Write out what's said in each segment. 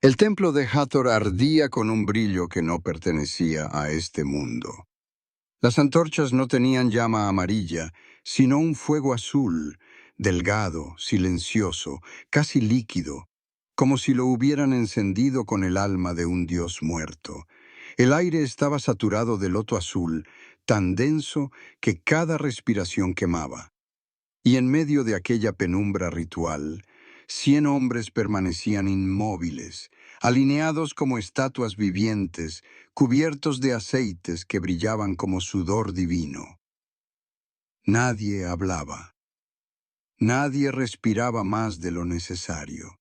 El templo de Hathor ardía con un brillo que no pertenecía a este mundo. Las antorchas no tenían llama amarilla, sino un fuego azul, delgado, silencioso, casi líquido, como si lo hubieran encendido con el alma de un dios muerto. El aire estaba saturado de loto azul, tan denso que cada respiración quemaba. Y en medio de aquella penumbra ritual, 100 hombres permanecían inmóviles, alineados como estatuas vivientes, cubiertos de aceites que brillaban como sudor divino. Nadie hablaba. Nadie respiraba más de lo necesario.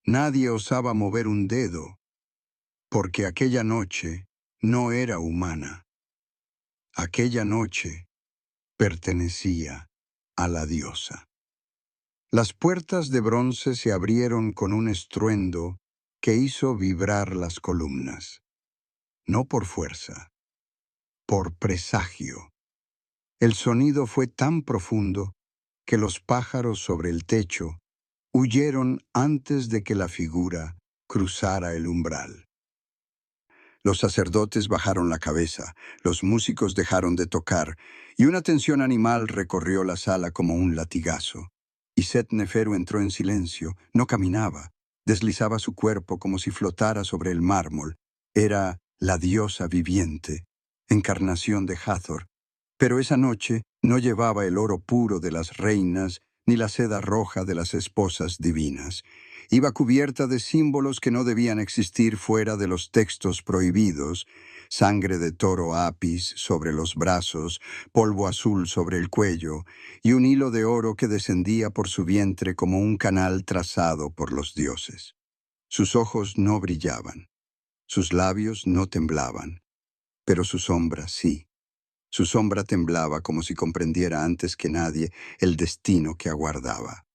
Nadie osaba mover un dedo, porque aquella noche no era humana. Aquella noche pertenecía a la diosa. Las puertas de bronce se abrieron con un estruendo que hizo vibrar las columnas. No por fuerza, por presagio. El sonido fue tan profundo que los pájaros sobre el techo huyeron antes de que la figura cruzara el umbral. Los sacerdotes bajaron la cabeza, los músicos dejaron de tocar, y una tensión animal recorrió la sala como un latigazo. Y Set-Neferu entró en silencio, no caminaba, deslizaba su cuerpo como si flotara sobre el mármol. Era la diosa viviente, encarnación de Hathor, pero esa noche no llevaba el oro puro de las reinas ni la seda roja de las esposas divinas. Iba cubierta de símbolos que no debían existir fuera de los textos prohibidos: sangre de toro apis sobre los brazos, polvo azul sobre el cuello, y un hilo de oro que descendía por su vientre como un canal trazado por los dioses. Sus ojos no brillaban, sus labios no temblaban, pero su sombra sí. Su sombra temblaba como si comprendiera antes que nadie el destino que aguardaba.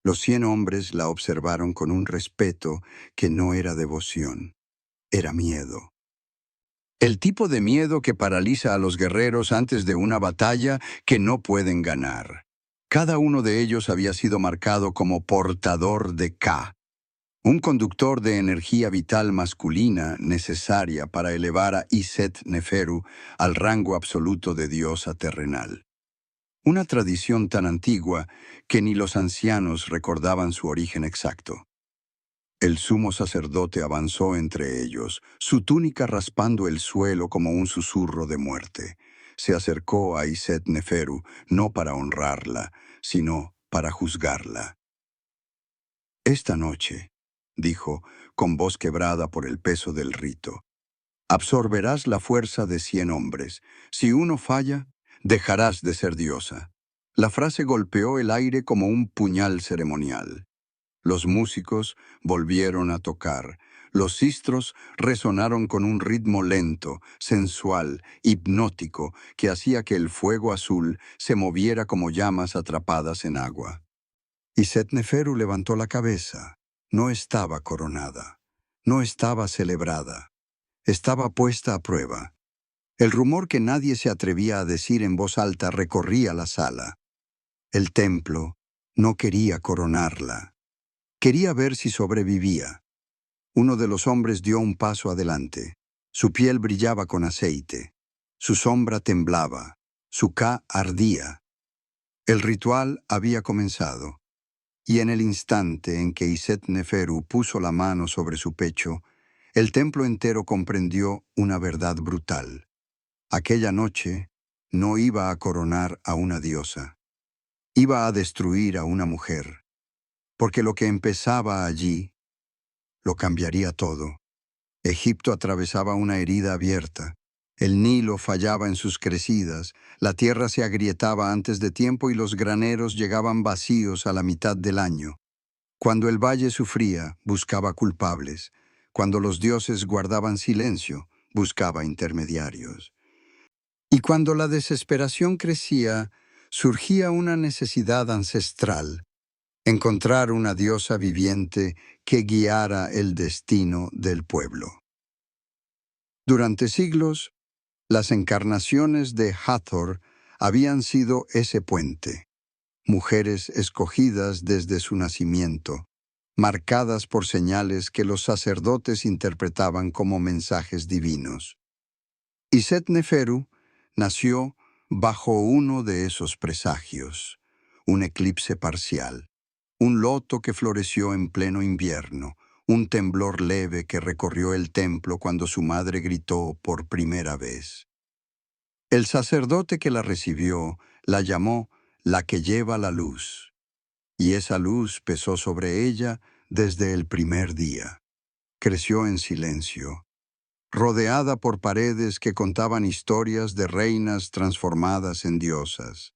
Los 100 hombres la observaron con un respeto que no era devoción, era miedo. El tipo de miedo que paraliza a los guerreros antes de una batalla que no pueden ganar. Cada uno de ellos había sido marcado como portador de Ka, un conductor de energía vital masculina necesaria para elevar a Iset-Neferu al rango absoluto de diosa terrenal. Una tradición tan antigua que ni los ancianos recordaban su origen exacto. El sumo sacerdote avanzó entre ellos, su túnica raspando el suelo como un susurro de muerte. Se acercó a Iset-Neferu no para honrarla, sino para juzgarla. «Esta noche», dijo, con voz quebrada por el peso del rito, «absorberás la fuerza de 100 hombres. Si uno falla, dejarás de ser diosa». La frase golpeó el aire como un puñal ceremonial. Los músicos volvieron a tocar. Los sistros resonaron con un ritmo lento, sensual, hipnótico, que hacía que el fuego azul se moviera como llamas atrapadas en agua. Y Set-Neferu levantó la cabeza. No estaba coronada. No estaba celebrada. Estaba puesta a prueba. El rumor que nadie se atrevía a decir en voz alta recorría la sala. El templo no quería coronarla. Quería ver si sobrevivía. Uno de los hombres dio un paso adelante. Su piel brillaba con aceite. Su sombra temblaba. Su Ka ardía. El ritual había comenzado. Y en el instante en que Iset-Neferu puso la mano sobre su pecho, el templo entero comprendió una verdad brutal. Aquella noche no iba a coronar a una diosa. Iba a destruir a una mujer, porque lo que empezaba allí lo cambiaría todo. Egipto atravesaba una herida abierta. El Nilo fallaba en sus crecidas, la tierra se agrietaba antes de tiempo y los graneros llegaban vacíos a la mitad del año. Cuando el valle sufría, buscaba culpables. Cuando los dioses guardaban silencio, buscaba intermediarios. Y cuando la desesperación crecía, surgía una necesidad ancestral: encontrar una diosa viviente que guiara el destino del pueblo. Durante siglos, las encarnaciones de Hathor habían sido ese puente, mujeres escogidas desde su nacimiento, marcadas por señales que los sacerdotes interpretaban como mensajes divinos. Y Setneferu nació bajo uno de esos presagios, un eclipse parcial, un loto que floreció en pleno invierno, un temblor leve que recorrió el templo cuando su madre gritó por primera vez. El sacerdote que la recibió la llamó la que lleva la luz, y esa luz pesó sobre ella desde el primer día. Creció en silencio, rodeada por paredes que contaban historias de reinas transformadas en diosas.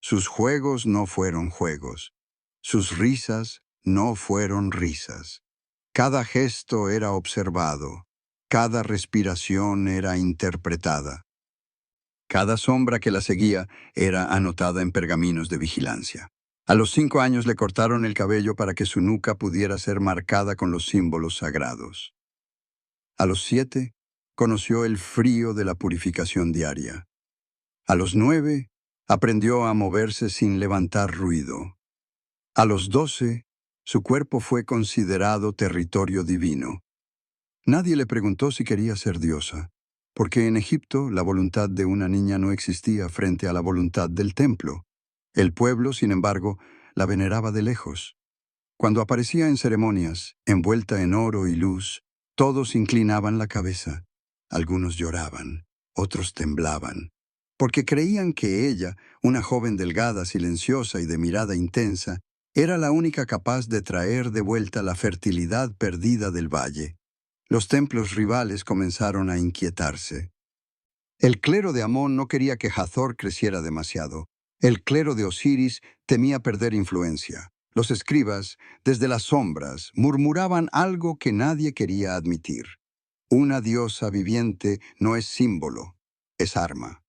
Sus juegos no fueron juegos, sus risas no fueron risas. Cada gesto era observado, cada respiración era interpretada. Cada sombra que la seguía era anotada en pergaminos de vigilancia. A los 5 años le cortaron el cabello para que su nuca pudiera ser marcada con los símbolos sagrados. A los 7, conoció el frío de la purificación diaria. A los 9, aprendió a moverse sin levantar ruido. A los 12, su cuerpo fue considerado territorio divino. Nadie le preguntó si quería ser diosa, porque en Egipto la voluntad de una niña no existía frente a la voluntad del templo. El pueblo, sin embargo, la veneraba de lejos. Cuando aparecía en ceremonias, envuelta en oro y luz, todos inclinaban la cabeza. Algunos lloraban, otros temblaban, porque creían que ella, una joven delgada, silenciosa y de mirada intensa, era la única capaz de traer de vuelta la fertilidad perdida del valle. Los templos rivales comenzaron a inquietarse. El clero de Amón no quería que Hathor creciera demasiado. El clero de Osiris temía perder influencia. Los escribas, desde las sombras, murmuraban algo que nadie quería admitir. Una diosa viviente no es símbolo, es arma.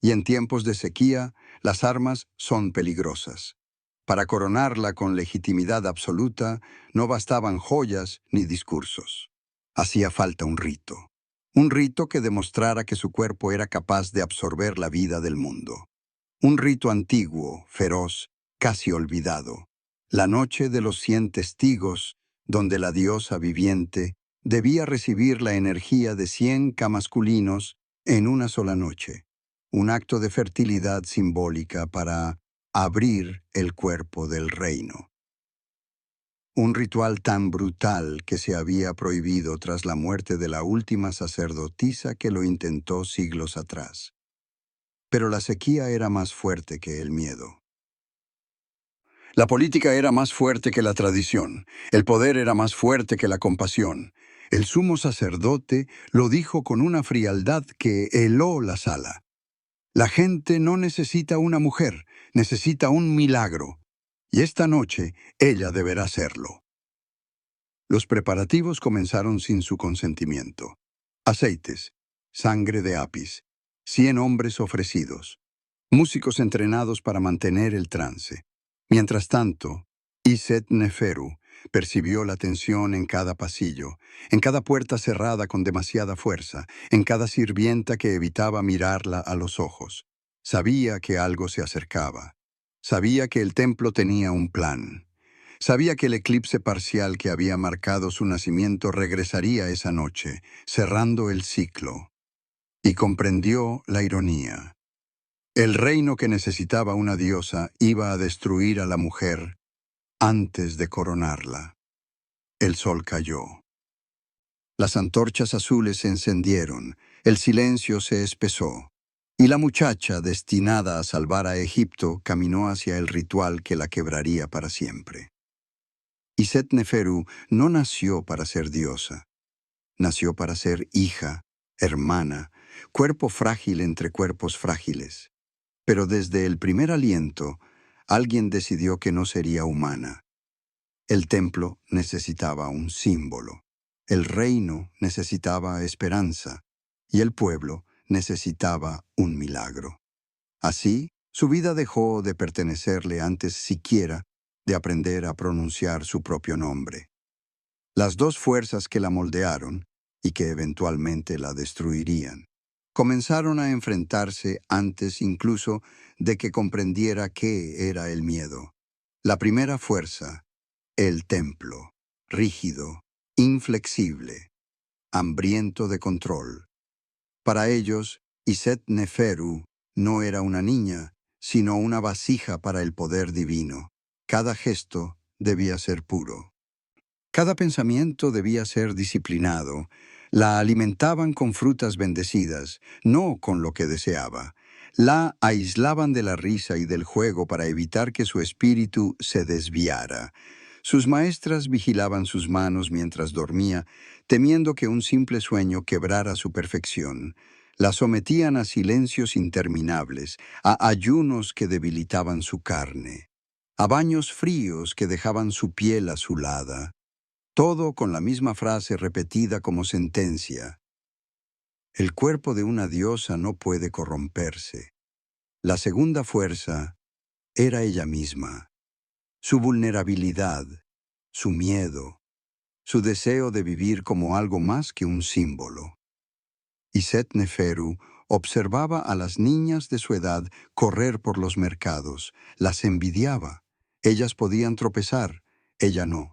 Y en tiempos de sequía, las armas son peligrosas. Para coronarla con legitimidad absoluta, no bastaban joyas ni discursos. Hacía falta un rito que demostrara que su cuerpo era capaz de absorber la vida del mundo. Un rito antiguo, feroz, casi olvidado. La noche de los 100 testigos, donde la diosa viviente debía recibir la energía de 100 masculinos en una sola noche. Un acto de fertilidad simbólica para abrir el cuerpo del reino. Un ritual tan brutal que se había prohibido tras la muerte de la última sacerdotisa que lo intentó siglos atrás. Pero la sequía era más fuerte que el miedo. La política era más fuerte que la tradición. El poder era más fuerte que la compasión. El sumo sacerdote lo dijo con una frialdad que heló la sala. La gente no necesita una mujer, necesita un milagro. Y esta noche ella deberá serlo. Los preparativos comenzaron sin su consentimiento. Aceites, sangre de apis, 100 hombres ofrecidos, músicos entrenados para mantener el trance. Mientras tanto, Iset-Neferu percibió la tensión en cada pasillo, en cada puerta cerrada con demasiada fuerza, en cada sirvienta que evitaba mirarla a los ojos. Sabía que algo se acercaba. Sabía que el templo tenía un plan. Sabía que el eclipse parcial que había marcado su nacimiento regresaría esa noche, cerrando el ciclo. Y comprendió la ironía. El reino que necesitaba una diosa iba a destruir a la mujer antes de coronarla. El sol cayó. Las antorchas azules se encendieron, el silencio se espesó, y la muchacha, destinada a salvar a Egipto, caminó hacia el ritual que la quebraría para siempre. Iset-Neferu no nació para ser diosa. Nació para ser hija, hermana, cuerpo frágil entre cuerpos frágiles. Pero desde el primer aliento, alguien decidió que no sería humana. El templo necesitaba un símbolo. El reino necesitaba esperanza. Y el pueblo necesitaba un milagro. Así, su vida dejó de pertenecerle antes siquiera de aprender a pronunciar su propio nombre. Las dos fuerzas que la moldearon, y que eventualmente la destruirían, comenzaron a enfrentarse antes incluso de que comprendiera qué era el miedo. La primera fuerza, el templo. rígido, inflexible, hambriento de control. Para ellos, Iset-Neferu no era una niña, sino una vasija para el poder divino. Cada gesto debía ser puro. Cada pensamiento debía ser disciplinado. La alimentaban con frutas bendecidas, no con lo que deseaba. La aislaban de la risa y del juego para evitar que su espíritu se desviara. Sus maestras vigilaban sus manos mientras dormía, temiendo que un simple sueño quebrara su perfección. La sometían a silencios interminables, a ayunos que debilitaban su carne, a baños fríos que dejaban su piel azulada. Todo con la misma frase repetida como sentencia. El cuerpo de una diosa no puede corromperse. La segunda fuerza era ella misma, su vulnerabilidad, su miedo, su deseo de vivir como algo más que un símbolo. Iset-Neferu observaba a las niñas de su edad correr por los mercados, las envidiaba. Ellas podían tropezar, ella no.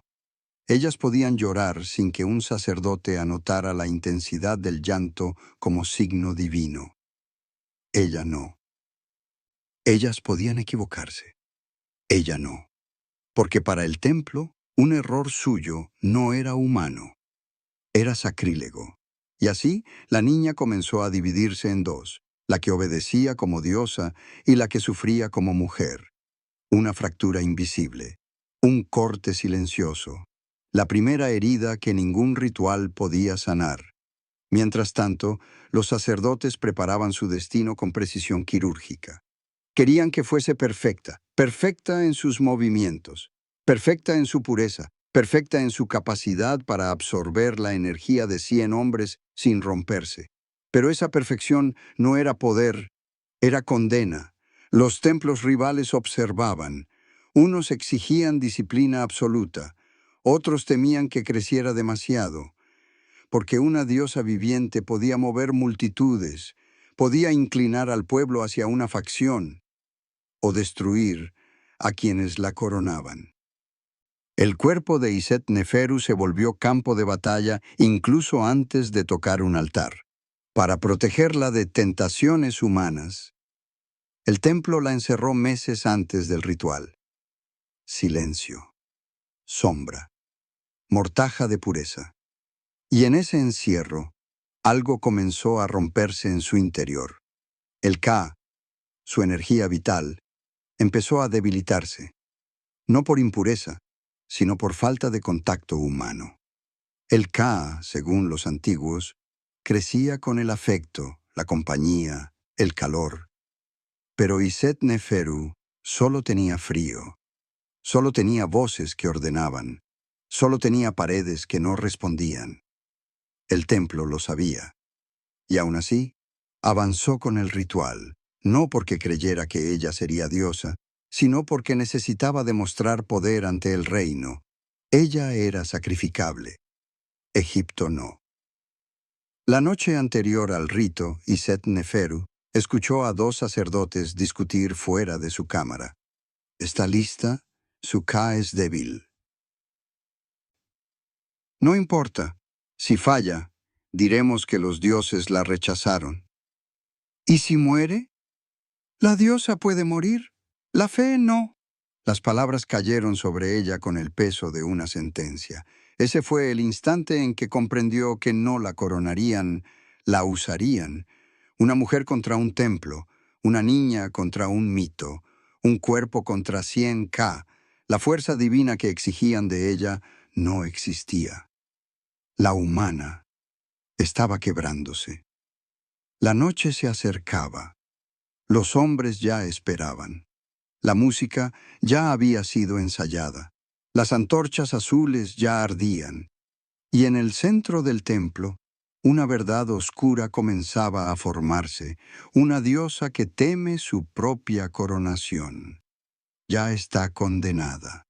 Ellas podían llorar sin que un sacerdote anotara la intensidad del llanto como signo divino. Ella no. Ellas podían equivocarse. Ella no. Porque para el templo, un error suyo no era humano, era sacrílego. Y así, la niña comenzó a dividirse en dos, la que obedecía como diosa y la que sufría como mujer. Una fractura invisible, un corte silencioso, la primera herida que ningún ritual podía sanar. Mientras tanto, los sacerdotes preparaban su destino con precisión quirúrgica. Querían que fuese perfecta, perfecta en sus movimientos, perfecta en su pureza, perfecta en su capacidad para absorber la energía de 100 hombres sin romperse. Pero esa perfección no era poder, era condena. Los templos rivales observaban. Unos exigían disciplina absoluta, otros temían que creciera demasiado, porque una diosa viviente podía mover multitudes, podía inclinar al pueblo hacia una facción o destruir a quienes la coronaban. El cuerpo de Iset-Neferu se volvió campo de batalla incluso antes de tocar un altar. Para protegerla de tentaciones humanas, el templo la encerró meses antes del ritual. Silencio, sombra, mortaja de pureza. Y en ese encierro, algo comenzó a romperse en su interior. El Ka, su energía vital, empezó a debilitarse, no por impureza, sino por falta de contacto humano. El Ka, según los antiguos, crecía con el afecto, la compañía, el calor. Pero Iset-Neferu solo tenía frío, solo tenía voces que ordenaban, solo tenía paredes que no respondían. El templo lo sabía. Y aún así, avanzó con el ritual, no porque creyera que ella sería diosa, sino porque necesitaba demostrar poder ante el reino. Ella era sacrificable. Egipto no. La noche anterior al rito, Iset-Neferu escuchó a dos sacerdotes discutir fuera de su cámara. ¿Está lista? Su Ka es débil. No importa. Si falla, diremos que los dioses la rechazaron. ¿Y si muere? La diosa puede morir. La fe no. Las palabras cayeron sobre ella con el peso de una sentencia. Ese fue el instante en que comprendió que no la coronarían, la usarían. Una mujer contra un templo, una niña contra un mito, un cuerpo contra 100K. La fuerza divina que exigían de ella no existía. La humana estaba quebrándose. La noche se acercaba. Los hombres ya esperaban. La música ya había sido ensayada. Las antorchas azules ya ardían. Y en el centro del templo, una verdad oscura comenzaba a formarse, una diosa que teme su propia coronación. Ya está condenada.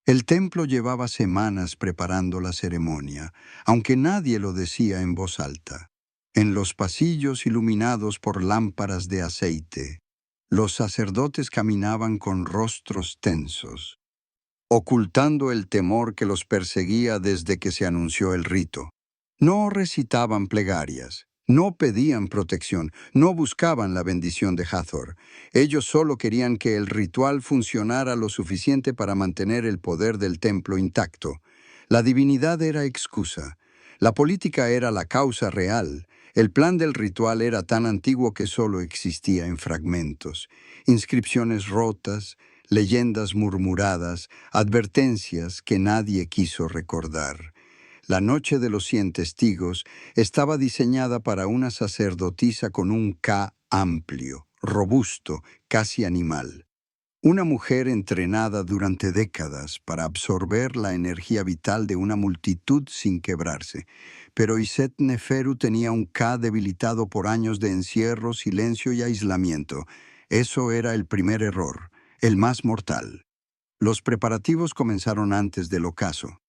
El templo llevaba semanas preparando la ceremonia, aunque nadie lo decía en voz alta. En los pasillos iluminados por lámparas de aceite, los sacerdotes caminaban con rostros tensos. ocultando el temor que los perseguía desde que se anunció el rito. No recitaban plegarias, no pedían protección, no buscaban la bendición de Hathor. Ellos solo querían que el ritual funcionara lo suficiente para mantener el poder del templo intacto. La divinidad era excusa. La política era la causa real. El plan del ritual era tan antiguo que solo existía en fragmentos. Inscripciones rotas, leyendas murmuradas, advertencias que nadie quiso recordar. La noche de los 100 testigos estaba diseñada para una sacerdotisa con un K amplio, robusto, casi animal. Una mujer entrenada durante décadas para absorber la energía vital de una multitud sin quebrarse. Pero Iset Neferu tenía un K debilitado por años de encierro, silencio y aislamiento. Eso era el primer error, el más mortal. Los preparativos comenzaron antes del ocaso.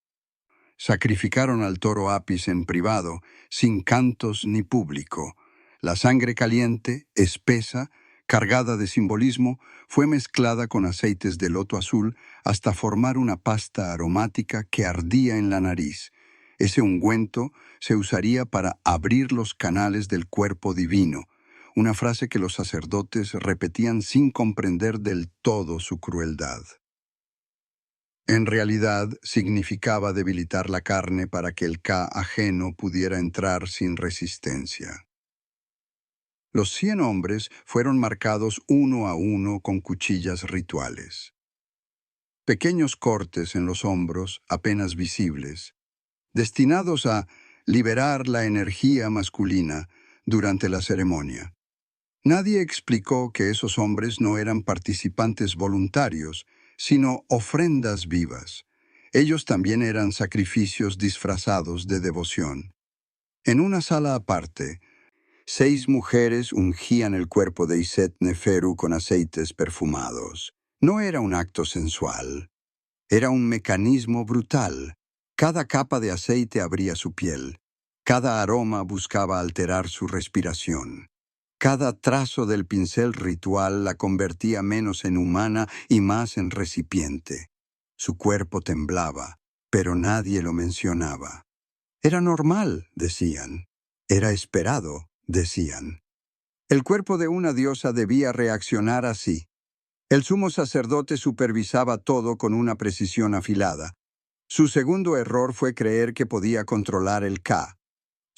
Sacrificaron al toro Apis en privado, sin cantos ni público. La sangre caliente, espesa, cargada de simbolismo, fue mezclada con aceites de loto azul hasta formar una pasta aromática que ardía en la nariz. Ese ungüento se usaría para abrir los canales del cuerpo divino, una frase que los sacerdotes repetían sin comprender del todo su crueldad. En realidad, significaba debilitar la carne para que el Ka ajeno pudiera entrar sin resistencia. Los 100 hombres fueron marcados uno a uno con cuchillas rituales. Pequeños cortes en los hombros, apenas visibles, destinados a liberar la energía masculina durante la ceremonia. Nadie explicó que esos hombres no eran participantes voluntarios, sino ofrendas vivas. Ellos también eran sacrificios disfrazados de devoción. En una sala aparte, 6 mujeres ungían el cuerpo de Iset Neferu con aceites perfumados. No era un acto sensual, era un mecanismo brutal. Cada capa de aceite abría su piel. Cada aroma buscaba alterar su respiración. Cada trazo del pincel ritual la convertía menos en humana y más en recipiente. Su cuerpo temblaba, pero nadie lo mencionaba. Era normal, decían. Era esperado, decían. El cuerpo de una diosa debía reaccionar así. El sumo sacerdote supervisaba todo con una precisión afilada. Su segundo error fue creer que podía controlar el Ka.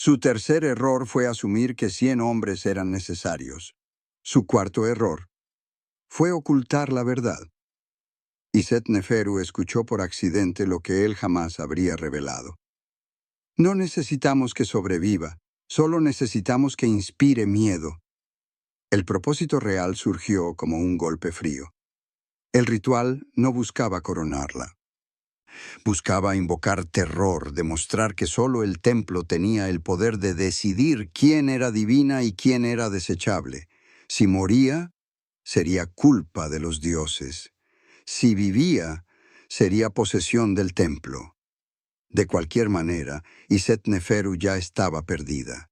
Su tercer error fue asumir que 100 hombres eran necesarios. Su cuarto error fue ocultar la verdad. Iset Neferu escuchó por accidente lo que él jamás habría revelado. No necesitamos que sobreviva, solo necesitamos que inspire miedo. El propósito real surgió como un golpe frío. El ritual no buscaba coronarla. Buscaba invocar terror, demostrar que solo el templo tenía el poder de decidir quién era divina y quién era desechable. Si moría, sería culpa de los dioses. Si vivía, sería posesión del templo. De cualquier manera, Iset Neferu ya estaba perdida.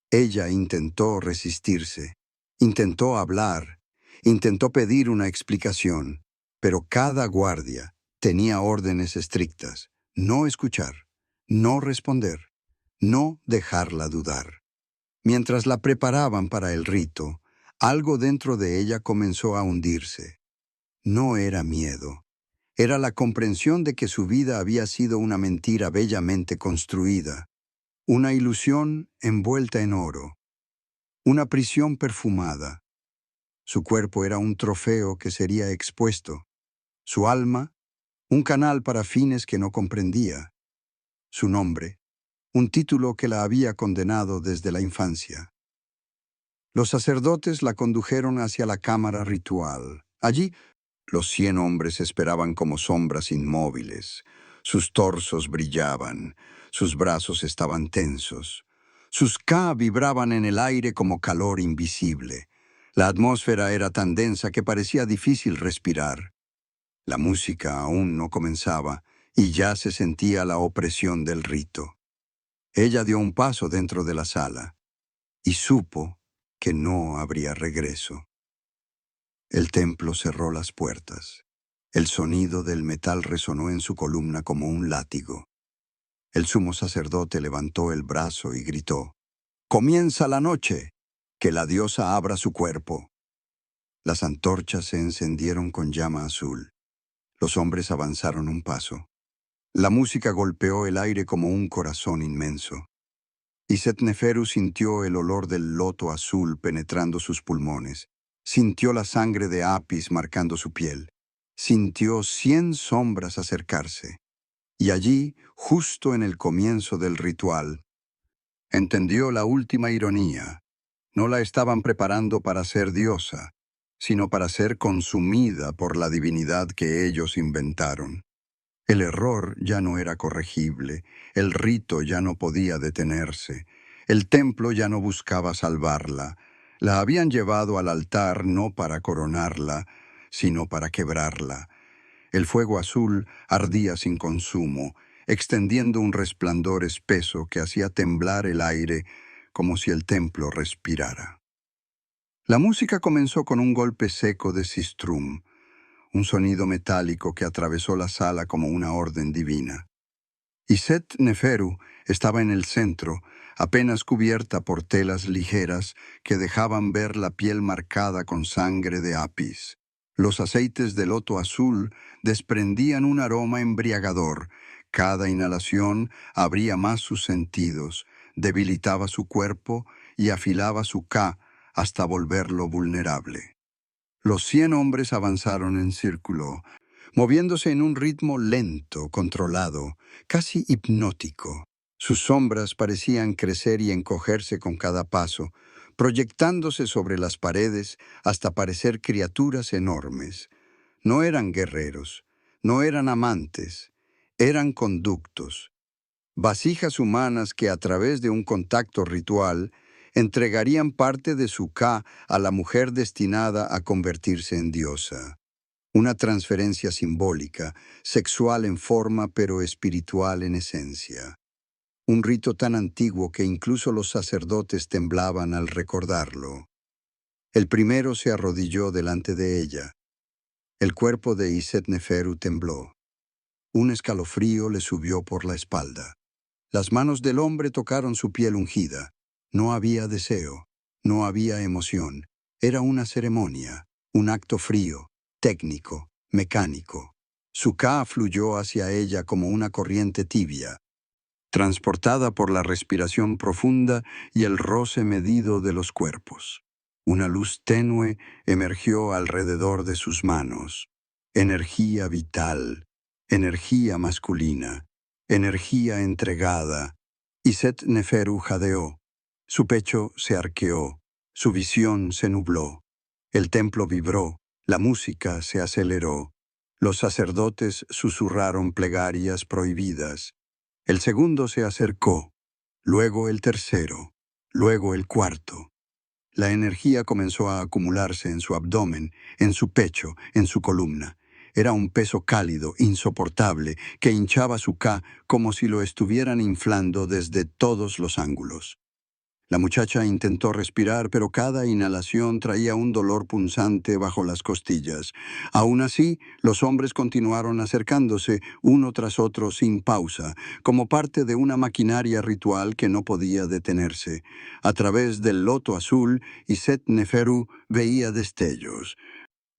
Ella intentó resistirse, intentó hablar, intentó pedir una explicación, pero cada guardia tenía órdenes estrictas: no escuchar, no responder, no dejarla dudar. Mientras la preparaban para el rito, algo dentro de ella comenzó a hundirse. No era miedo, era la comprensión de que su vida había sido una mentira bellamente construida, una ilusión envuelta en oro, una prisión perfumada. Su cuerpo era un trofeo que sería expuesto, su alma, un canal para fines que no comprendía, su nombre, un título que la había condenado desde la infancia. Los sacerdotes la condujeron hacia la cámara ritual. Allí, los 100 hombres esperaban como sombras inmóviles. Sus torsos brillaban, sus brazos estaban tensos. Sus Ka vibraban en el aire como calor invisible. La atmósfera era tan densa que parecía difícil respirar. La música aún no comenzaba y ya se sentía la opresión del rito. Ella dio un paso dentro de la sala y supo que no habría regreso. El templo cerró las puertas. El sonido del metal resonó en su columna como un látigo. El sumo sacerdote levantó el brazo y gritó: «¡Comienza la noche! ¡Que la diosa abra su cuerpo!». Las antorchas se encendieron con llama azul. Los hombres avanzaron un paso. La música golpeó el aire como un corazón inmenso. Y Setneferu sintió el olor del loto azul penetrando sus pulmones. Sintió la sangre de Apis marcando su piel. Sintió 100 sombras acercarse. Y allí, justo en el comienzo del ritual, entendió la última ironía. No la estaban preparando para ser diosa, sino para ser consumida por la divinidad que ellos inventaron. El error ya no era corregible, el rito ya no podía detenerse, el templo ya no buscaba salvarla. La habían llevado al altar no para coronarla, sino para quebrarla. El fuego azul ardía sin consumo, extendiendo un resplandor espeso que hacía temblar el aire como si el templo respirara. La música comenzó con un golpe seco de sistrum, un sonido metálico que atravesó la sala como una orden divina. Y Setneferu estaba en el centro, apenas cubierta por telas ligeras que dejaban ver la piel marcada con sangre de Apis. Los aceites de loto azul desprendían un aroma embriagador. Cada inhalación abría más sus sentidos, debilitaba su cuerpo y afilaba su ka hasta volverlo vulnerable. Los 100 hombres avanzaron en círculo, moviéndose en un ritmo lento, controlado, casi hipnótico. Sus sombras parecían crecer y encogerse con cada paso, proyectándose sobre las paredes hasta parecer criaturas enormes. No eran guerreros, no eran amantes, eran conductos, vasijas humanas que a través de un contacto ritual entregarían parte de su ka a la mujer destinada a convertirse en diosa. Una transferencia simbólica, sexual en forma pero espiritual en esencia. Un rito tan antiguo que incluso los sacerdotes temblaban al recordarlo. El primero se arrodilló delante de ella. El cuerpo de Isetneferu tembló. Un escalofrío le subió por la espalda. Las manos del hombre tocaron su piel ungida. No había deseo, no había emoción. Era una ceremonia, un acto frío, técnico, mecánico. Su ka fluyó hacia ella como una corriente tibia, transportada por la respiración profunda y el roce medido de los cuerpos. Una luz tenue emergió alrededor de sus manos. Energía vital, energía masculina, energía entregada. Y Setneferu jadeó. Su pecho se arqueó, su visión se nubló. El templo vibró, la música se aceleró. Los sacerdotes susurraron plegarias prohibidas. El segundo se acercó, luego el tercero, luego el cuarto. La energía comenzó a acumularse en su abdomen, en su pecho, en su columna. Era un peso cálido, insoportable, que hinchaba su ka como si lo estuvieran inflando desde todos los ángulos. La muchacha intentó respirar, pero cada inhalación traía un dolor punzante bajo las costillas. Aún así, los hombres continuaron acercándose, uno tras otro, sin pausa, como parte de una maquinaria ritual que no podía detenerse. A través del loto azul, Isetneferu veía destellos.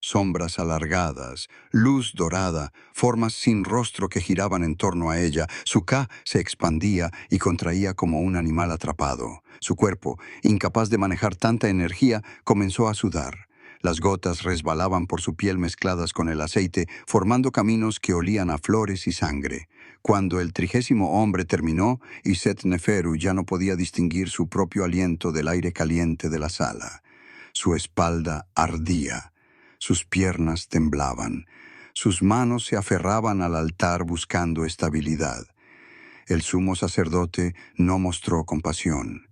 Sombras alargadas, luz dorada, formas sin rostro que giraban en torno a ella. Su ka se expandía y contraía como un animal atrapado. Su cuerpo, incapaz de manejar tanta energía, comenzó a sudar. Las gotas resbalaban por su piel mezcladas con el aceite, formando caminos que olían a flores y sangre. Cuando el 30º hombre terminó, Isetneferu ya no podía distinguir su propio aliento del aire caliente de la sala. Su espalda ardía. Sus piernas temblaban. Sus manos se aferraban al altar buscando estabilidad. El sumo sacerdote no mostró compasión.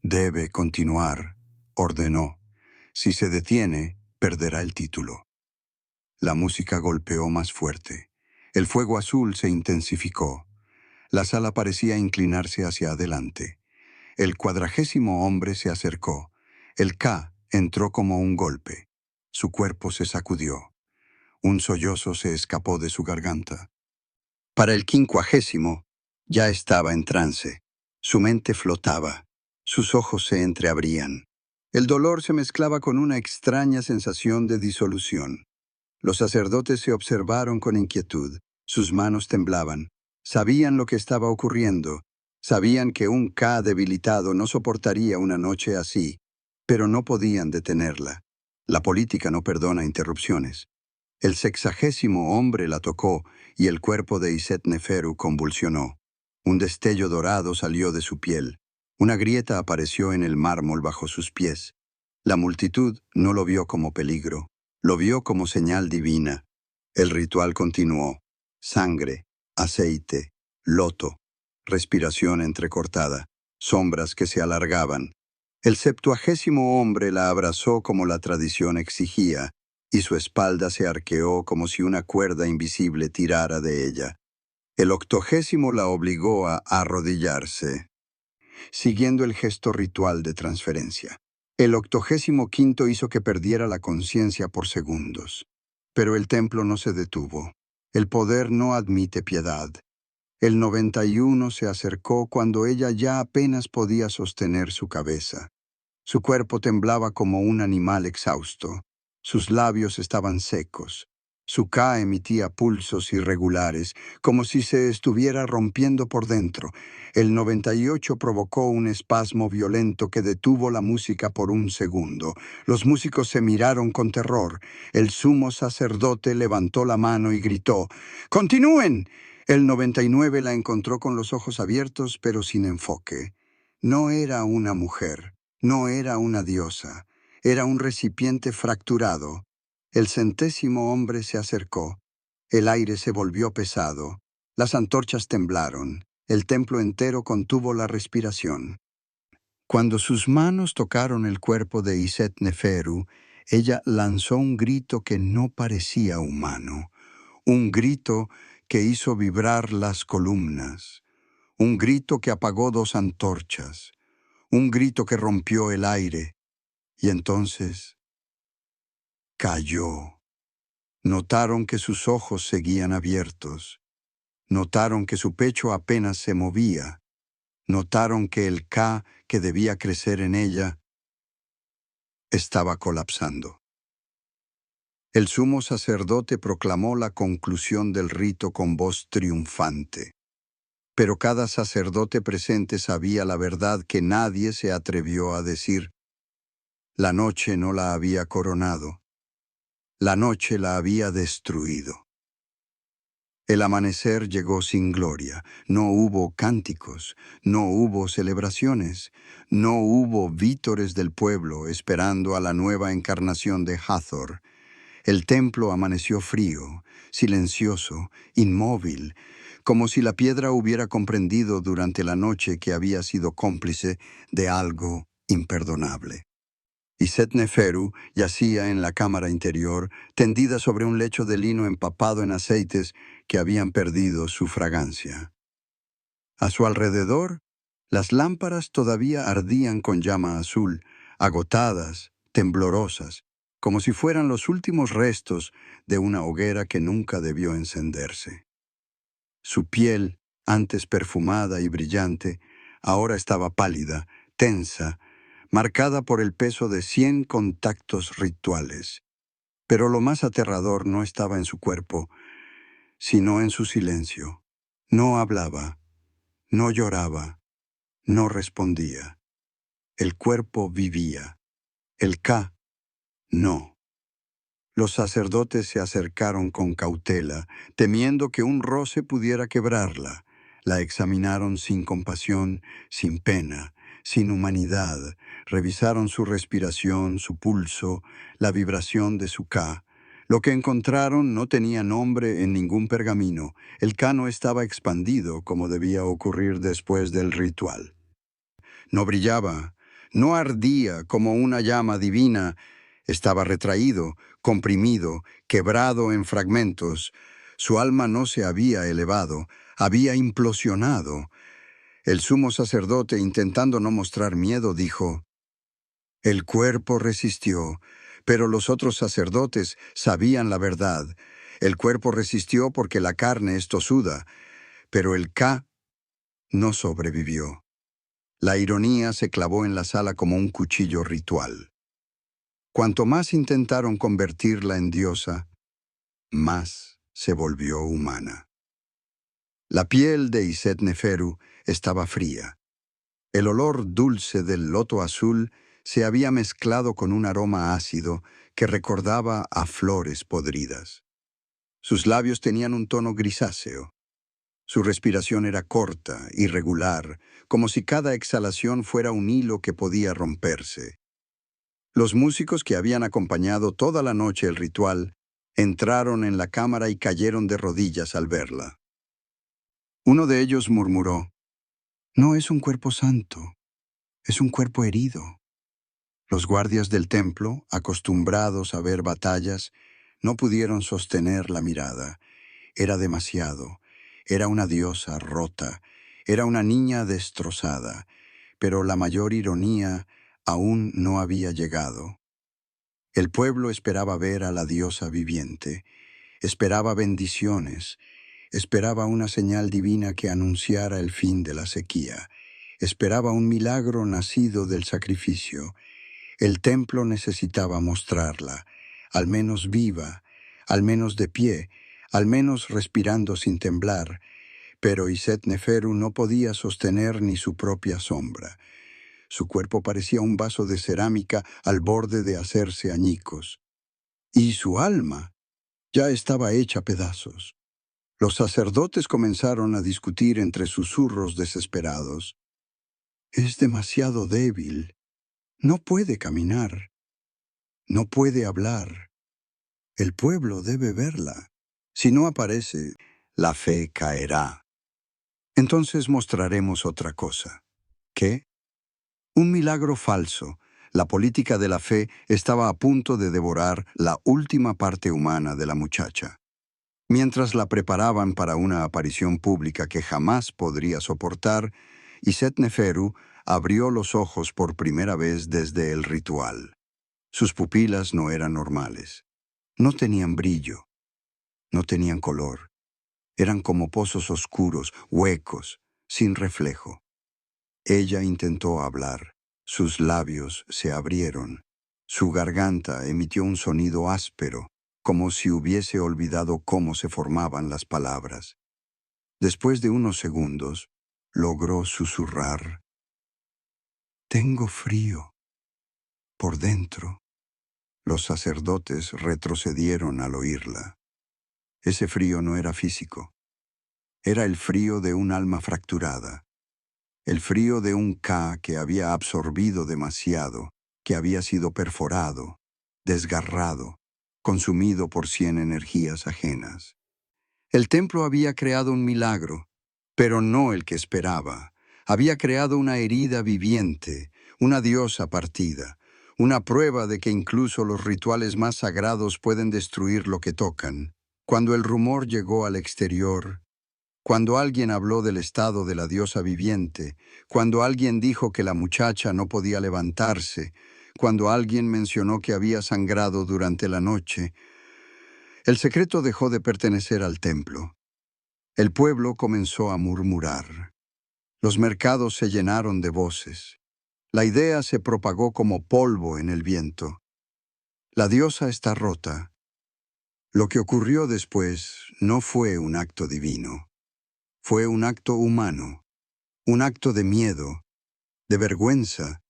«Debe continuar», ordenó. «Si se detiene, perderá el título». La música golpeó más fuerte. El fuego azul se intensificó. La sala parecía inclinarse hacia adelante. El 40º hombre se acercó. El ka entró como un golpe. Su cuerpo se sacudió. Un sollozo se escapó de su garganta. Para el 50º, ya estaba en trance. Su mente flotaba. Sus ojos se entreabrían. El dolor se mezclaba con una extraña sensación de disolución. Los sacerdotes se observaron con inquietud. Sus manos temblaban. Sabían lo que estaba ocurriendo. Sabían que un K debilitado no soportaría una noche así, pero no podían detenerla. La política no perdona interrupciones. El 60º hombre la tocó y el cuerpo de Iset-Neferu convulsionó. Un destello dorado salió de su piel. Una grieta apareció en el mármol bajo sus pies. La multitud no lo vio como peligro, lo vio como señal divina. El ritual continuó. Sangre, aceite, loto, respiración entrecortada, sombras que se alargaban. El 70º hombre la abrazó como la tradición exigía, y su espalda se arqueó como si una cuerda invisible tirara de ella. El 80º la obligó a arrodillarse, siguiendo el gesto ritual de transferencia. El 85º hizo que perdiera la conciencia por segundos. Pero el templo no se detuvo. El poder no admite piedad. El 91 se acercó cuando ella ya apenas podía sostener su cabeza. Su cuerpo temblaba como un animal exhausto. Sus labios estaban secos. Su Ka emitía pulsos irregulares, como si se estuviera rompiendo por dentro. El 98 provocó un espasmo violento que detuvo la música por un segundo. Los músicos se miraron con terror. El sumo sacerdote levantó la mano y gritó: ¡Continúen! El 99 la encontró con los ojos abiertos, pero sin enfoque. No era una mujer. No era una diosa, era un recipiente fracturado. El 100º hombre se acercó. El aire se volvió pesado. Las antorchas temblaron. El templo entero contuvo la respiración. Cuando sus manos tocaron el cuerpo de Iset-Neferu, ella lanzó un grito que no parecía humano. Un grito que hizo vibrar las columnas. Un grito que apagó 2 antorchas. Un grito que rompió el aire, y entonces cayó. Notaron que sus ojos seguían abiertos. Notaron que su pecho apenas se movía. Notaron que el Ka que debía crecer en ella estaba colapsando. El sumo sacerdote proclamó la conclusión del rito con voz triunfante. Pero cada sacerdote presente sabía la verdad que nadie se atrevió a decir. La noche no la había coronado. La noche la había destruido. El amanecer llegó sin gloria. No hubo cánticos, no hubo celebraciones, no hubo vítores del pueblo esperando a la nueva encarnación de Hathor. El templo amaneció frío, silencioso, inmóvil, como si la piedra hubiera comprendido durante la noche que había sido cómplice de algo imperdonable. Iset-Neferu yacía en la cámara interior, tendida sobre un lecho de lino empapado en aceites que habían perdido su fragancia. A su alrededor, las lámparas todavía ardían con llama azul, agotadas, temblorosas, como si fueran los últimos restos de una hoguera que nunca debió encenderse. Su piel, antes perfumada y brillante, ahora estaba pálida, tensa, marcada por el peso de 100 contactos rituales. Pero lo más aterrador no estaba en su cuerpo, sino en su silencio. No hablaba, no lloraba, no respondía. El cuerpo vivía, el Ka no. Los sacerdotes se acercaron con cautela, temiendo que un roce pudiera quebrarla. La examinaron sin compasión, sin pena, sin humanidad. Revisaron su respiración, su pulso, la vibración de su Ka. Lo que encontraron no tenía nombre en ningún pergamino. El Ka no estaba expandido como debía ocurrir después del ritual. No brillaba, no ardía como una llama divina. Estaba retraído, comprimido, quebrado en fragmentos. Su alma no se había elevado, había implosionado. El sumo sacerdote, intentando no mostrar miedo, dijo: «El cuerpo resistió, Pero los otros sacerdotes sabían la verdad. El cuerpo resistió porque la carne es tosuda, pero el Ka no sobrevivió. La ironía se clavó en la sala como un cuchillo ritual. Cuanto más intentaron convertirla en diosa, más se volvió humana. La piel de Iset-Neferu estaba fría. El olor dulce del loto azul se había mezclado con un aroma ácido que recordaba a flores podridas. Sus labios tenían un tono grisáceo. Su respiración era corta, irregular, como si cada exhalación fuera un hilo que podía romperse. Los músicos que habían acompañado toda la noche el ritual entraron en la cámara y cayeron de rodillas al verla. Uno de ellos murmuró: «No es un cuerpo santo, es un cuerpo herido». Los guardias del templo, acostumbrados a ver batallas, no pudieron sostener la mirada. Era demasiado. Era una diosa rota. Era una niña destrozada. Pero la mayor ironía aún no había llegado. El pueblo esperaba ver a la diosa viviente. Esperaba bendiciones. Esperaba una señal divina que anunciara el fin de la sequía. Esperaba un milagro nacido del sacrificio. El templo necesitaba mostrarla, al menos viva, al menos de pie, al menos respirando sin temblar, pero Iset-Neferu no podía sostener ni su propia sombra. Su cuerpo parecía un vaso de cerámica al borde de hacerse añicos. Y su alma ya estaba hecha pedazos. Los sacerdotes comenzaron a discutir entre susurros desesperados. «Es demasiado débil. No puede caminar. No puede hablar. El pueblo debe verla. Si no aparece, la fe caerá. Entonces mostraremos otra cosa». ¿Qué? Un milagro falso. La política de la fe estaba a punto de devorar la última parte humana de la muchacha. Mientras la preparaban para una aparición pública que jamás podría soportar, Iset-Neferu abrió los ojos por primera vez desde el ritual. Sus pupilas no eran normales. No tenían brillo. No tenían color. Eran como pozos oscuros, huecos, sin reflejo. Ella intentó hablar. Sus labios se abrieron. Su garganta emitió un sonido áspero, como si hubiese olvidado cómo se formaban las palabras. Después de unos segundos, logró susurrar: «Tengo frío por dentro». Los sacerdotes retrocedieron al oírla. Ese frío no era físico. Era el frío de un alma fracturada. El frío de un Ka que había absorbido demasiado, que había sido perforado, desgarrado, consumido por 100 energías ajenas. El templo había creado un milagro, pero no el que esperaba. Había creado una herida viviente, una diosa partida, una prueba de que incluso los rituales más sagrados pueden destruir lo que tocan. Cuando el rumor llegó al exterior, cuando alguien habló del estado de la diosa viviente, cuando alguien dijo que la muchacha no podía levantarse, cuando alguien mencionó que había sangrado durante la noche, el secreto dejó de pertenecer al templo. El pueblo comenzó a murmurar. Los mercados se llenaron de voces. La idea se propagó como polvo en el viento. La diosa está rota. Lo que ocurrió después no fue un acto divino. Fue un acto humano, un acto de miedo, de vergüenza,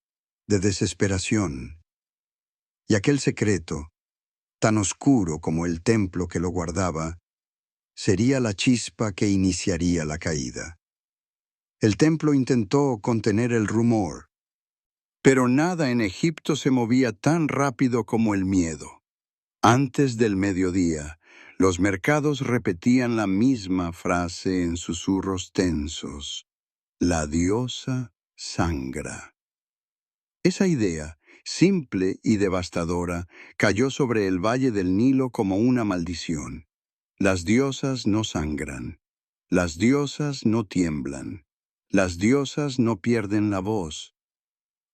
de desesperación. Y aquel secreto, tan oscuro como el templo que lo guardaba, sería la chispa que iniciaría la caída. El templo intentó contener el rumor, pero nada en Egipto se movía tan rápido como el miedo. Antes del mediodía, los mercados repetían la misma frase en susurros tensos: «La diosa sangra». Esa idea, simple y devastadora, cayó sobre el valle del Nilo como una maldición. Las diosas no sangran. Las diosas no tiemblan. Las diosas no pierden la voz.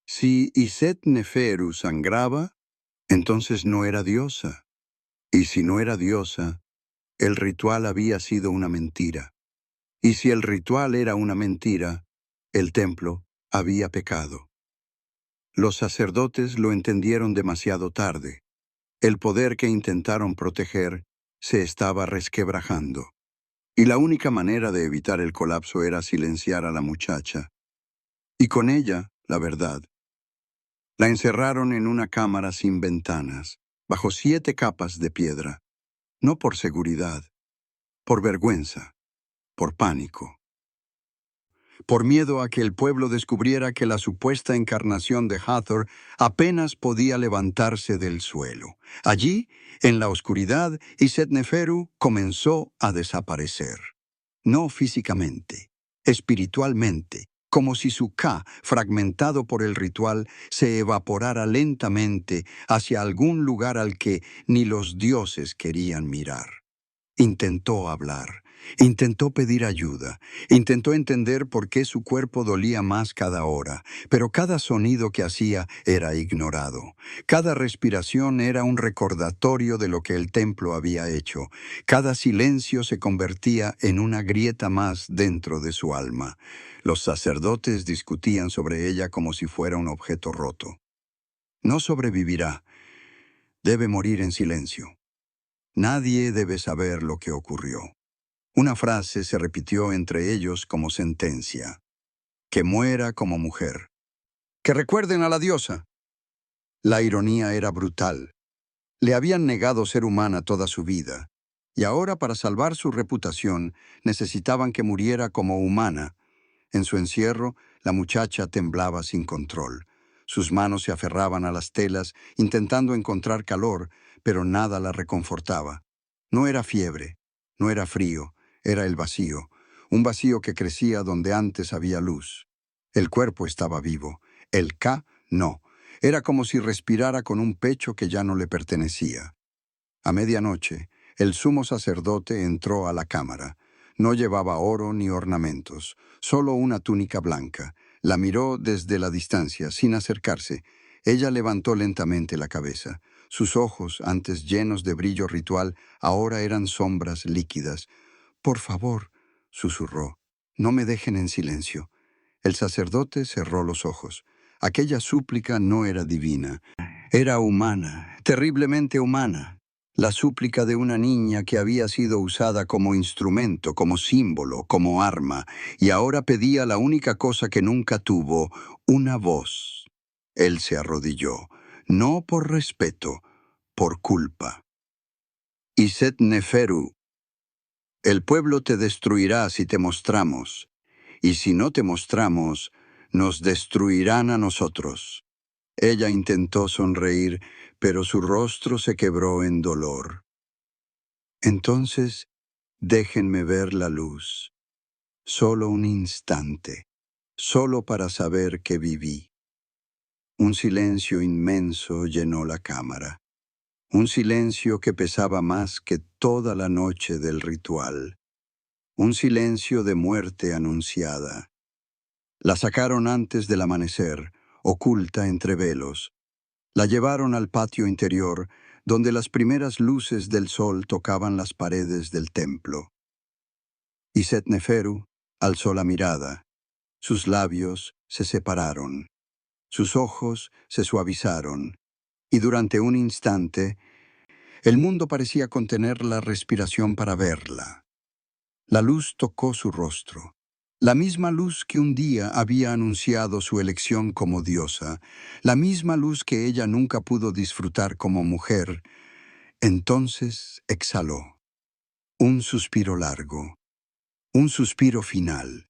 Si Iset-Neferu sangraba, Entonces no era diosa. Y si no era diosa, el ritual había sido una mentira. Y si el ritual era una mentira, el templo había pecado. Los sacerdotes lo entendieron demasiado tarde. El poder que intentaron proteger se estaba resquebrajando. Y la única manera de evitar el colapso era silenciar a la muchacha. Y con ella, la verdad. La encerraron en una cámara sin ventanas, bajo 7 capas de piedra. No por seguridad, por vergüenza, por pánico. Por miedo a que el pueblo descubriera que la supuesta encarnación de Hathor apenas podía levantarse del suelo. Allí, en la oscuridad, Isetneferu comenzó a desaparecer. No físicamente, espiritualmente, como si su Ka, fragmentado por el ritual, se evaporara lentamente hacia algún lugar al que ni los dioses querían mirar. Intentó hablar, intentó pedir ayuda, intentó entender por qué su cuerpo dolía más cada hora, pero cada sonido que hacía era ignorado. Cada respiración era un recordatorio de lo que el templo había hecho. Cada silencio se convertía en una grieta más dentro de su alma. Los sacerdotes discutían sobre ella como si fuera un objeto roto. No sobrevivirá. Debe morir en silencio. Nadie debe saber lo que ocurrió. Una frase se repitió entre ellos como sentencia. Que muera como mujer. Que recuerden a la diosa. La ironía era brutal. Le habían negado ser humana toda su vida, y ahora para salvar su reputación necesitaban que muriera como humana. En su encierro, la muchacha temblaba sin control. Sus manos se aferraban a las telas, intentando encontrar calor, pero nada la reconfortaba. No era fiebre, no era frío, era el vacío, un vacío que crecía donde antes había luz. El cuerpo estaba vivo, el Ka no. Era como si respirara con un pecho que ya no le pertenecía. A medianoche, el sumo sacerdote entró a la cámara. No llevaba oro ni ornamentos, solo una túnica blanca. La miró desde la distancia, sin acercarse. Ella levantó lentamente la cabeza. Sus ojos, antes llenos de brillo ritual, ahora eran sombras líquidas. «Por favor», susurró, «no me dejen en silencio». El sacerdote cerró los ojos. Aquella súplica no era divina. Era humana, terriblemente humana. La súplica de una niña que había sido usada como instrumento, como símbolo, como arma, y ahora pedía la única cosa que nunca tuvo, una voz. Él se arrodilló, no por respeto, por culpa. Isetneferu, el pueblo te destruirá si te mostramos, y si no te mostramos, nos destruirán a nosotros. Ella intentó sonreír, pero su rostro se quebró en dolor. Entonces, déjenme ver la luz, solo un instante, solo para saber que viví. Un silencio inmenso llenó la cámara, un silencio que pesaba más que toda la noche del ritual, un silencio de muerte anunciada. La sacaron antes del amanecer, oculta entre velos. La llevaron al patio interior, donde las primeras luces del sol tocaban las paredes del templo. Isetneferu alzó la mirada. Sus labios se separaron. Sus ojos se suavizaron. Y durante un instante, el mundo parecía contener la respiración para verla. La luz tocó su rostro. La misma luz que un día había anunciado su elección como diosa, la misma luz que ella nunca pudo disfrutar como mujer. Entonces exhaló. Un suspiro largo. Un suspiro final.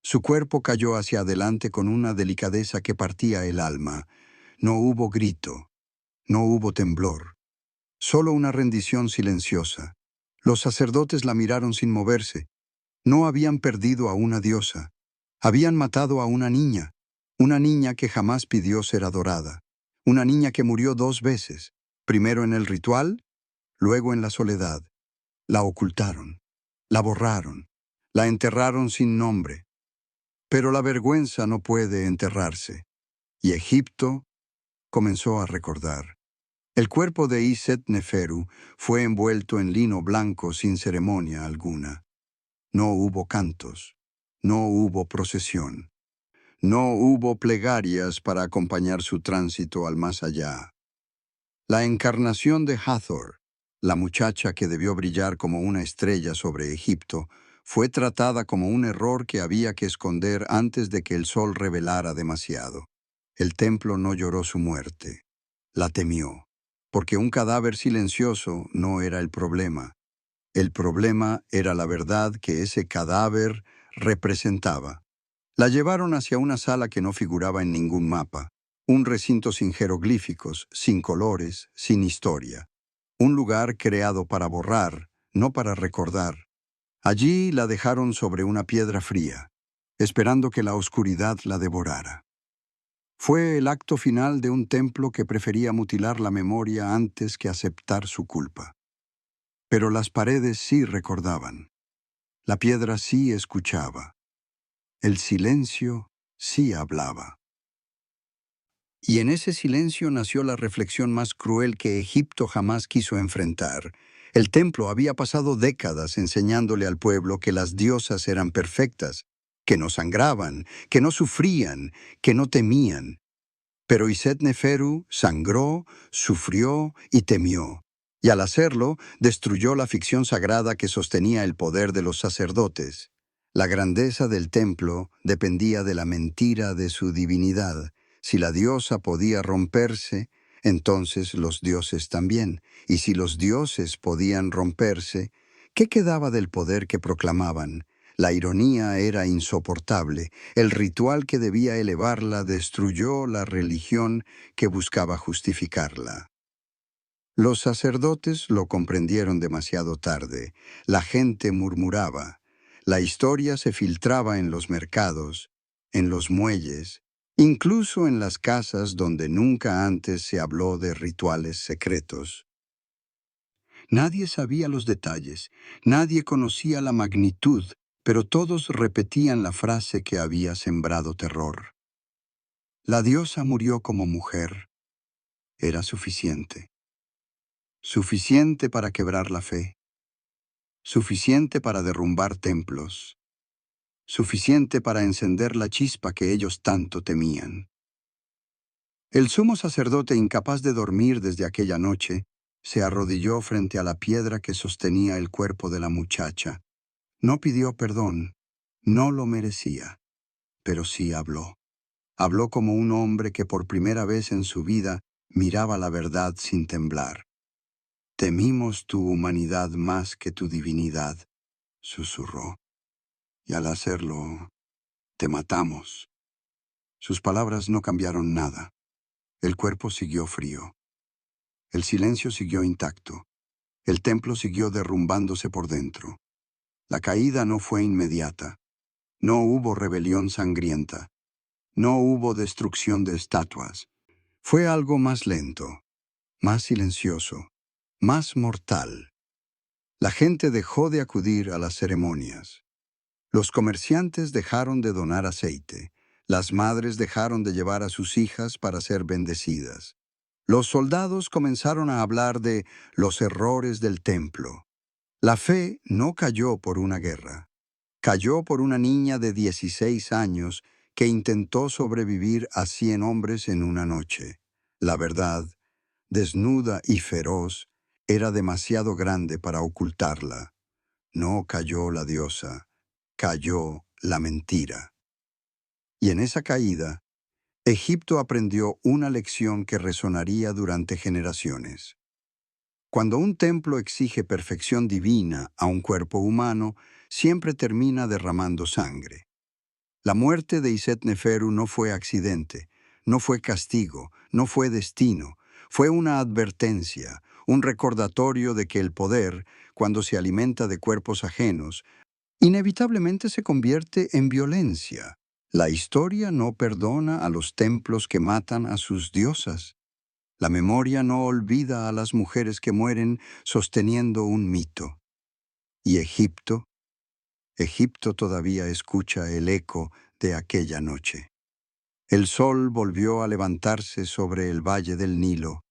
Su cuerpo cayó hacia adelante con una delicadeza que partía el alma. No hubo grito. No hubo temblor. Solo una rendición silenciosa. Los sacerdotes la miraron sin moverse. No habían perdido a una diosa. Habían matado a una niña que jamás pidió ser adorada, una niña que murió 2 veces, primero en el ritual, luego en la soledad. La ocultaron, la borraron, la enterraron sin nombre. Pero la vergüenza no puede enterrarse, y Egipto comenzó a recordar. El cuerpo de Iset-Neferu fue envuelto en lino blanco sin ceremonia alguna. No hubo cantos, no hubo procesión, no hubo plegarias para acompañar su tránsito al más allá. La encarnación de Hathor, la muchacha que debió brillar como una estrella sobre Egipto, fue tratada como un error que había que esconder antes de que el sol revelara demasiado. El templo no lloró su muerte, la temió, porque un cadáver silencioso no era el problema. El problema era la verdad que ese cadáver representaba. La llevaron hacia una sala que no figuraba en ningún mapa, un recinto sin jeroglíficos, sin colores, sin historia. Un lugar creado para borrar, no para recordar. Allí la dejaron sobre una piedra fría, esperando que la oscuridad la devorara. Fue el acto final de un templo que prefería mutilar la memoria antes que aceptar su culpa. Pero las paredes sí recordaban. La piedra sí escuchaba. El silencio sí hablaba. Y en ese silencio nació la reflexión más cruel que Egipto jamás quiso enfrentar. El templo había pasado décadas enseñándole al pueblo que las diosas eran perfectas, que no sangraban, que no sufrían, que no temían. Pero Iset-Neferu sangró, sufrió y temió. Y al hacerlo, destruyó la ficción sagrada que sostenía el poder de los sacerdotes. La grandeza del templo dependía de la mentira de su divinidad. Si la diosa podía romperse, entonces los dioses también. Y si los dioses podían romperse, ¿qué quedaba del poder que proclamaban? La ironía era insoportable. El ritual que debía elevarla destruyó la religión que buscaba justificarla. Los sacerdotes lo comprendieron demasiado tarde. La gente murmuraba. La historia se filtraba en los mercados, en los muelles, incluso en las casas donde nunca antes se habló de rituales secretos. Nadie sabía los detalles, nadie conocía la magnitud, pero todos repetían la frase que había sembrado terror. La diosa murió como mujer. Era suficiente. Suficiente para quebrar la fe. Suficiente para derrumbar templos. Suficiente para encender la chispa que ellos tanto temían. El sumo sacerdote, incapaz de dormir desde aquella noche, se arrodilló frente a la piedra que sostenía el cuerpo de la muchacha. No pidió perdón, no lo merecía, pero sí habló. Habló como un hombre que por primera vez en su vida miraba la verdad sin temblar. Temimos tu humanidad más que tu divinidad, susurró, y al hacerlo, te matamos. Sus palabras no cambiaron nada. El cuerpo siguió frío. El silencio siguió intacto. El templo siguió derrumbándose por dentro. La caída no fue inmediata. No hubo rebelión sangrienta. No hubo destrucción de estatuas. Fue algo más lento, más silencioso, más mortal. La gente dejó de acudir a las ceremonias. Los comerciantes dejaron de donar aceite. Las madres dejaron de llevar a sus hijas para ser bendecidas. Los soldados comenzaron a hablar de los errores del templo. La fe no cayó por una guerra. Cayó por una niña de 16 años que intentó sobrevivir a 100 hombres en una noche. La verdad, desnuda y feroz, era demasiado grande para ocultarla. No cayó la diosa, cayó la mentira. Y en esa caída, Egipto aprendió una lección que resonaría durante generaciones. Cuando un templo exige perfección divina a un cuerpo humano, siempre termina derramando sangre. La muerte de Iset-Neferu no fue accidente, no fue castigo, no fue destino, fue una advertencia, un recordatorio de que el poder, cuando se alimenta de cuerpos ajenos, inevitablemente se convierte en violencia. La historia no perdona a los templos que matan a sus diosas. La memoria no olvida a las mujeres que mueren sosteniendo un mito. Y Egipto todavía escucha el eco de aquella noche. El sol volvió a levantarse sobre el valle del Nilo.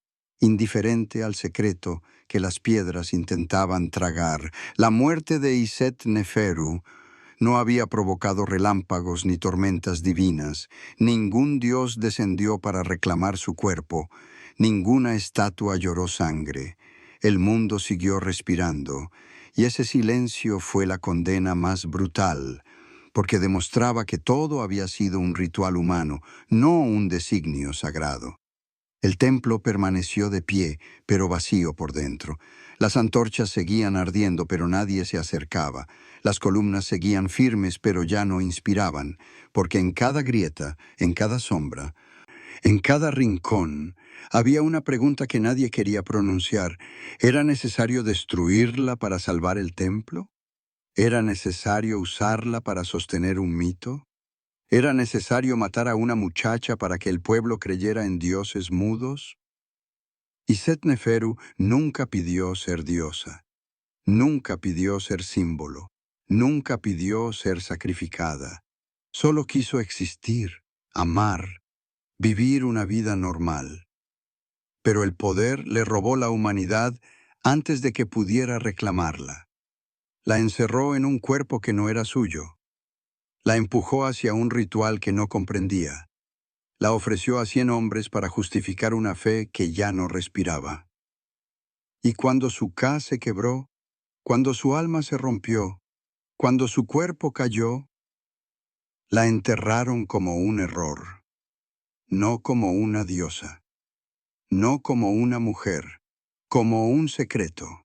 indiferente al secreto que las piedras intentaban tragar. La muerte de Iset-Neferu no había provocado relámpagos ni tormentas divinas. Ningún dios descendió para reclamar su cuerpo. Ninguna estatua lloró sangre. El mundo siguió respirando, y ese silencio fue la condena más brutal, porque demostraba que todo había sido un ritual humano, no un designio sagrado. El templo permaneció de pie, pero vacío por dentro. Las antorchas seguían ardiendo, pero nadie se acercaba. Las columnas seguían firmes, pero ya no inspiraban, porque en cada grieta, en cada sombra, en cada rincón, había una pregunta que nadie quería pronunciar. ¿Era necesario destruirla para salvar el templo? ¿Era necesario usarla para sostener un mito? ¿Era necesario matar a una muchacha para que el pueblo creyera en dioses mudos? Iset-Neferu nunca pidió ser diosa, nunca pidió ser símbolo, nunca pidió ser sacrificada. Solo quiso existir, amar, vivir una vida normal. Pero el poder le robó la humanidad antes de que pudiera reclamarla. La encerró en un cuerpo que no era suyo. La empujó hacia un ritual que no comprendía. La ofreció a 100 hombres para justificar una fe que ya no respiraba. Y cuando su Ka se quebró, cuando su alma se rompió, cuando su cuerpo cayó, la enterraron como un error, no como una diosa, no como una mujer, como un secreto.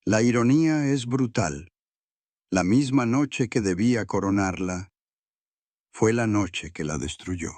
La ironía es brutal. La misma noche que debía coronarla, fue la noche que la destruyó.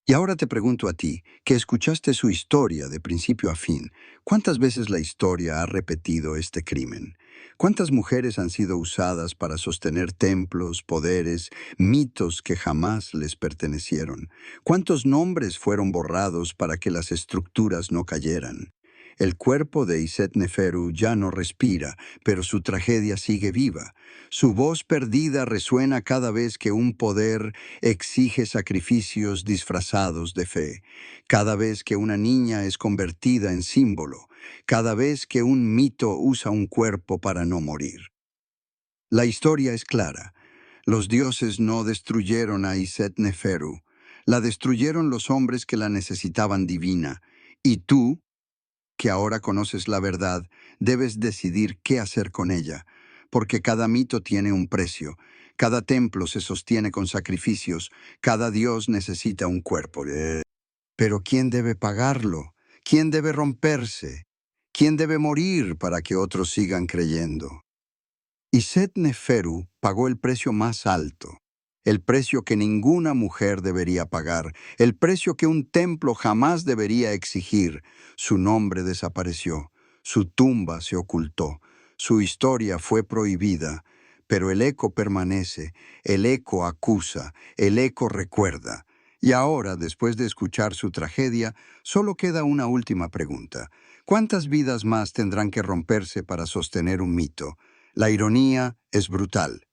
Y ahora te pregunto a ti, que escuchaste su historia de principio a fin, ¿cuántas veces la historia ha repetido este crimen? ¿Cuántas mujeres han sido usadas para sostener templos, poderes, mitos que jamás les pertenecieron? ¿Cuántos nombres fueron borrados para que las estructuras no cayeran? El cuerpo de Iset-Neferu ya no respira, pero su tragedia sigue viva. Su voz perdida resuena cada vez que un poder exige sacrificios disfrazados de fe, cada vez que una niña es convertida en símbolo, cada vez que un mito usa un cuerpo para no morir. La historia es clara. Los dioses no destruyeron a Iset-Neferu. La destruyeron los hombres que la necesitaban divina. Y tú, que ahora conoces la verdad, debes decidir qué hacer con ella, porque cada mito tiene un precio, cada templo se sostiene con sacrificios, cada dios necesita un cuerpo. Pero ¿quién debe pagarlo? ¿Quién debe romperse? ¿Quién debe morir para que otros sigan creyendo? Iset-Neferu pagó el precio más alto, el precio que ninguna mujer debería pagar, el precio que un templo jamás debería exigir. Su nombre desapareció, su tumba se ocultó, su historia fue prohibida, pero el eco permanece, el eco acusa, el eco recuerda. Y ahora, después de escuchar su tragedia, solo queda una última pregunta. ¿Cuántas vidas más tendrán que romperse para sostener un mito? La ironía es brutal.